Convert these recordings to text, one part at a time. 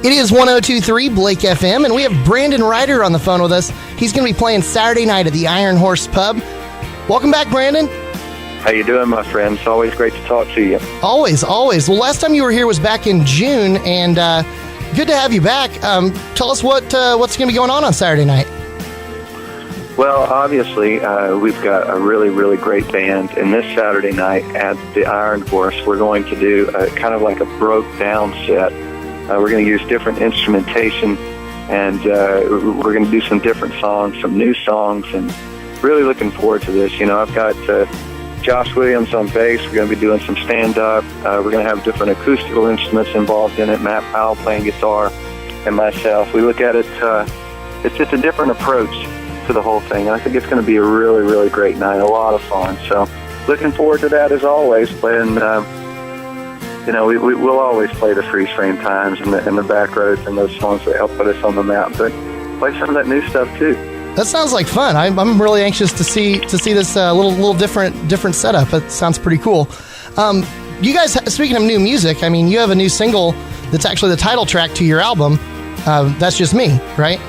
It is 102.3 Blake FM, and we have Brandon Rhyder on the phone with us. He's going to be playing Saturday night at the Iron Horse Pub. Welcome back, Brandon. How you doing, my friend? It's always great to talk to you. Always. Well, last time you were here was back in June, and good to have you back. Tell us what's going to be going on Saturday night. Well, obviously, we've got a really, really great band, and this Saturday night at the Iron Horse, we're going to do kind of like a broke-down set. We're going to use different instrumentation, and we're going to do some different songs, some new songs, and really looking forward to this. You know, I've got Josh Williams on bass. We're going to be doing some stand-up. We're going to have different acoustical instruments involved in it. Matt Powell playing guitar, and myself. We look at it, it's just a different approach to the whole thing. And I think it's going to be a really, really great night, a lot of fun. So looking forward to that as always. Playing, we'll always play the Freeze Frame Times and the Back Roads and those songs that help put us on the map, but play some of that new stuff too. That sounds like fun. I'm really anxious to see this little different setup. It sounds pretty cool. You guys, speaking of new music, I mean, you have a new single that's actually the title track to your album. That's Just Me, right?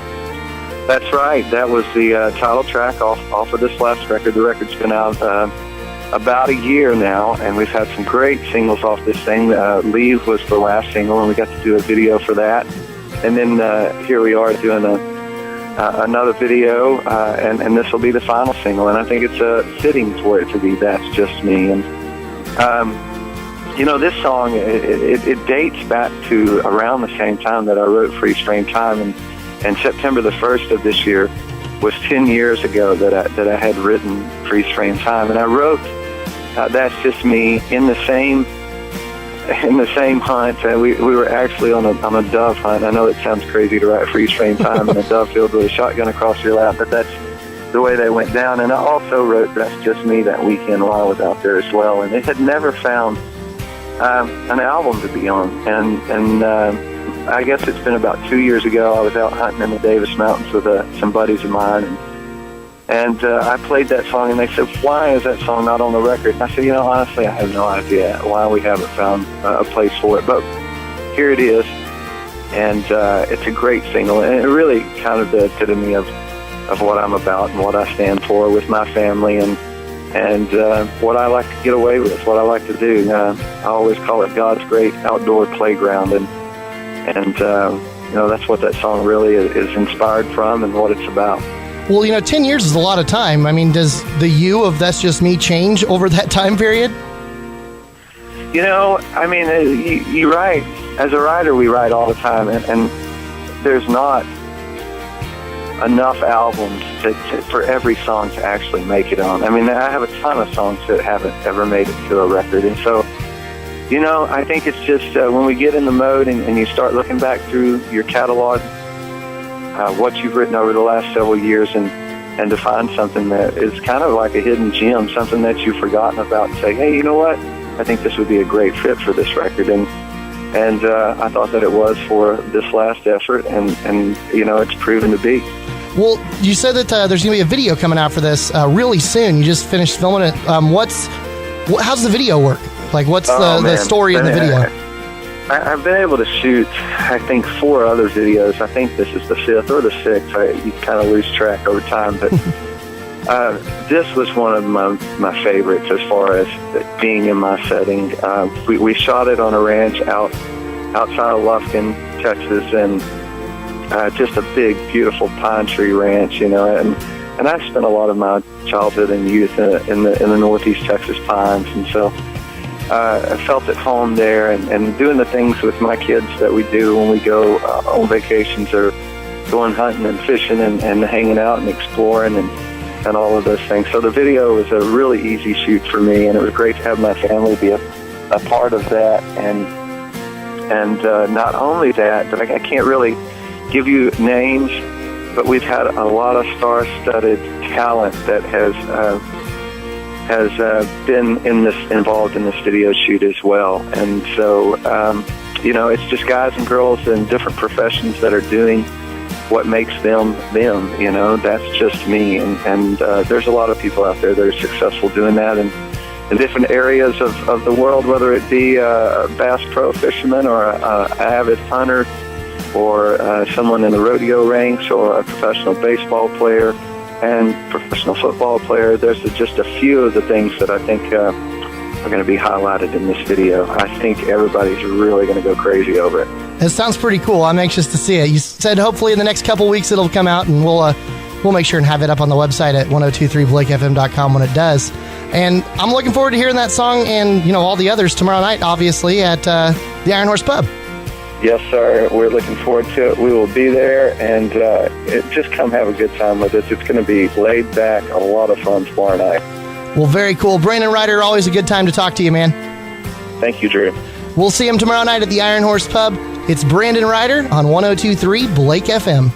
That's right. That was the title track off of this last record. The record's been out about a year now, and we've had some great singles off this thing. Leave was the last single, and we got to do a video for that. And then here we are doing another video, and this will be the final single. And I think it's fitting for it to be That's Just Me. And this song, it dates back to around the same time that I wrote Freeze Frame Time, and September the 1st of this year was 10 years ago that I had written Freeze Frame Time, and I wrote That's Just Me in the same hunt. We were actually on a dove hunt. I know it sounds crazy to write Freeze Frame Time in a dove field with a shotgun across your lap, but that's the way they went down. And I also wrote That's Just Me that weekend while I was out there as well, and it had never found an album to be on, and I guess it's been about 2 years ago. I was out hunting in the Davis Mountains with some buddies of mine, and I played that song, and they said, "Why is that song not on the record?" And I said, honestly, I have no idea why we haven't found a place for it, but here it is, and it's a great single, and it really kind of the epitome of what I'm about and what I stand for with my family, and what I like to get away with, what I like to do. I always call it God's great outdoor playground, and that's what that song really is inspired from and what it's about. Well, 10 years is a lot of time. I mean, does the you of That's Just Me change over that time period? You write. As a writer, we write all the time, and there's not enough albums for every song to actually make it on. I mean, I have a ton of songs that haven't ever made it to a record, and so I think it's just when we get in the mode and you start looking back through your catalog, what you've written over the last several years, and to find something that is kind of like a hidden gem, something that you've forgotten about, and say, hey, you know what? I think this would be a great fit for this record. And I thought that it was for this last effort, and it's proven to be. Well, you said that there's going to be a video coming out for this really soon. You just finished filming it. How's the video work? Like, what's the story in the video? I've been able to shoot, I think, 4 other videos. I think this is the 5th or the 6th. You kind of lose track over time. But this was one of my favorites as far as being in my setting. We shot it on a ranch outside of Lufkin, Texas, and just a big, beautiful pine tree ranch, and I spent a lot of my childhood and youth in the Northeast Texas pines, and so I felt at home there, and doing the things with my kids that we do when we go on vacations, or going hunting and fishing and hanging out and exploring and all of those things. So the video was a really easy shoot for me, and it was great to have my family be a part of that, and not only that, but I can't really give you names, but we've had a lot of star-studded talent that has been involved in this video shoot as well. And so, it's just guys and girls in different professions that are doing what makes them. That's just me. And there's a lot of people out there that are successful doing that, and in different areas of the world, whether it be a bass pro fisherman or an avid hunter, or someone in the rodeo ranks, or a professional baseball player and professional football player. There's just a few of the things that I think are going to be highlighted in this video. I think everybody's really going to go crazy over it. It sounds pretty cool. I'm anxious to see it. You said hopefully in the next couple weeks it'll come out, and we'll make sure and have it up on the website at 1023blakefm.com when it does. And I'm looking forward to hearing that song and all the others tomorrow night, obviously, at the Iron Horse Pub. Yes, sir. We're looking forward to it. We will be there, and just come have a good time with us. It's going to be laid back, a lot of fun tomorrow night. Well, very cool. Brandon Rhyder, always a good time to talk to you, man. Thank you, Drew. We'll see him tomorrow night at the Iron Horse Pub. It's Brandon Rhyder on 1023 Blake FM.